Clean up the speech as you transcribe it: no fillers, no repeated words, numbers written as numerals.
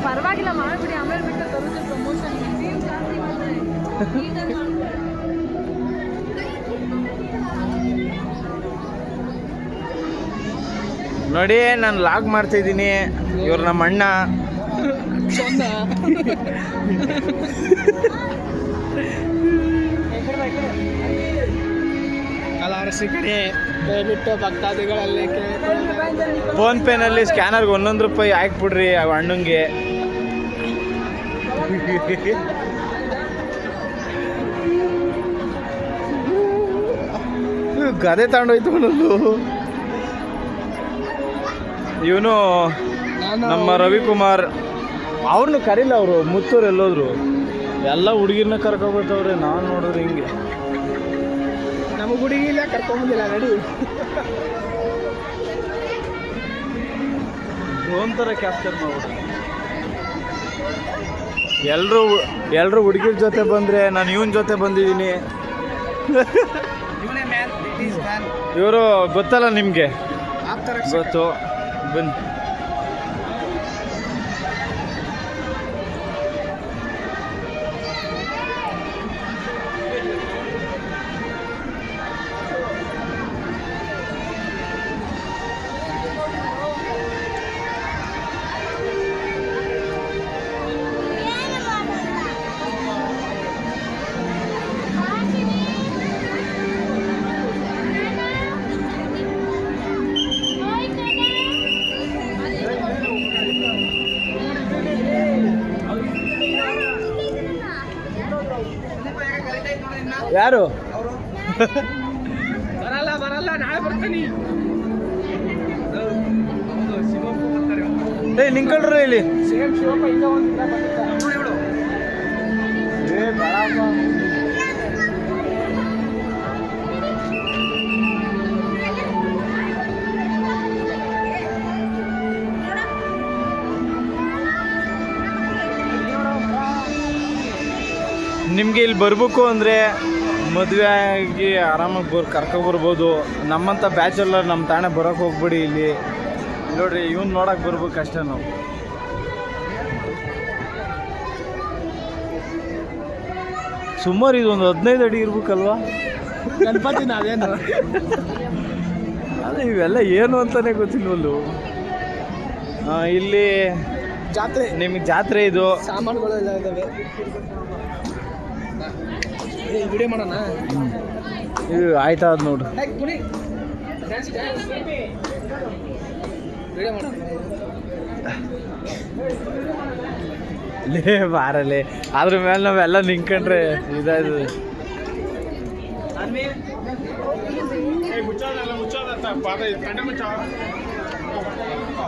ಪರವಾಗಿಲ್ಲ ಮಾಡ್ಬಿಡಿ, ಆಮೇಲೆ ಬಿಟ್ಟು ತರುತ್ತೆ ಪ್ರಮೋಷನ್. ನೋಡಿ ನಾನು ಲಾಗ್ ಮಾಡ್ತಾಯಿದ್ದೀನಿ. ಇವ್ರು ನಮ್ಮ ಅಣ್ಣ. ಕಡೆ ದಯವಿಟ್ಟು ಭಕ್ತಾದಿಗಳಲ್ಲಿ ಫೋನ್ ಪೇನಲ್ಲಿ ಸ್ಕ್ಯಾನರ್ಗೆ ₹1 ಹಾಕ್ಬಿಡ್ರಿ ಆ ಅಣ್ಣಂಗೆ. ಗದೆ ತಗೊಂಡೋಯ್ತು ಅನ್ನೋದು. ಇವನು ನಮ್ಮ ರವಿಕುಮಾರ್. ಅವ್ರನ್ನೂ ಕರೀಲ್ಲ, ಅವರು ಮುತ್ತೂರು ಎಲ್ಲೋದ್ರು. ಎಲ್ಲ ಹುಡುಗಿರ್ನ ಕರ್ಕೊಬಿಟ್ಟವ್ರೆ. ನಾನು ನೋಡಿದ್ರೆ ಹಿಂಗೆ ನಮಗೆ ಹುಡುಗಿ ಇಲ್ಲ, ಕರ್ಕೊಂಬಂದಿಲ್ಲ. ನಡಿ ಡ್ರೋನ್ ಥರ ಕ್ಯಾಪ್ಚರ್ ಮಾಡ್ಬಿಟ್ಟು ಎಲ್ಲರೂ ಹುಡುಗಿರ ಜೊತೆ ಬಂದರೆ ನಾನು ಇವನ ಜೊತೆ ಬಂದಿದ್ದೀನಿ. ಇವರು ಗೊತ್ತಲ್ಲ ನಿಮಗೆ? ಗೊತ್ತು. ಬನ್ನಿ. ಯಾರು ಬರಲ್ಲ ನಾಳೆ ಬರ್ತೀನಿ. ನಿಂಕಳ್ರು ಇಲ್ಲಿ. ನಿಮಗೆ ಇಲ್ಲಿ ಬರ್ಬೇಕು ಅಂದರೆ ಮದುವೆ ಆಗಿ ಆರಾಮಾಗಿ ಕರ್ಕೊಬರ್ಬೋದು. ನಮ್ಮಂಥ ಬ್ಯಾಚುಲರ್ ನಮ್ಮ ತಾಣೆ ಬರೋಕ್ಕೆ ಹೋಗ್ಬಿಡಿ. ಇಲ್ಲಿ ನೋಡ್ರಿ, ಇವ್ನು ನೋಡೋಕೆ ಬರ್ಬೇಕು ಅಷ್ಟೇ ನಾವು. ಸುಮಾರು ಇದೊಂದು 15 ಅಡಿ ಇರ್ಬೇಕಲ್ವಾ? ಗಣಪತಿ ನಾವೇನು ಅದೇ ಇವೆಲ್ಲ ಏನು ಅಂತಲೇ ಗೊತ್ತಿಲ್ವಲ್ಲು. ಇಲ್ಲಿ ಜಾತ್ರೆ, ನಿಮಗೆ ಜಾತ್ರೆ. ಇದು ಸಾಮಾನುಗಳು ಎಲ್ಲ ಇದ್ದಾವೆ. ವಿಡಿಯೋ ಮಾಡೋಣ. ಇದು ಆಯ್ತಾ ಅದು ನೋಡು. ಲೇ ಬಾರಲೆ, ಅದ್ರ ಮೇಲೆ ನಾವೆಲ್ಲ ನಿಂತ್ಕೊಂಡ್ರೆ ಇದಾಯ್ತು.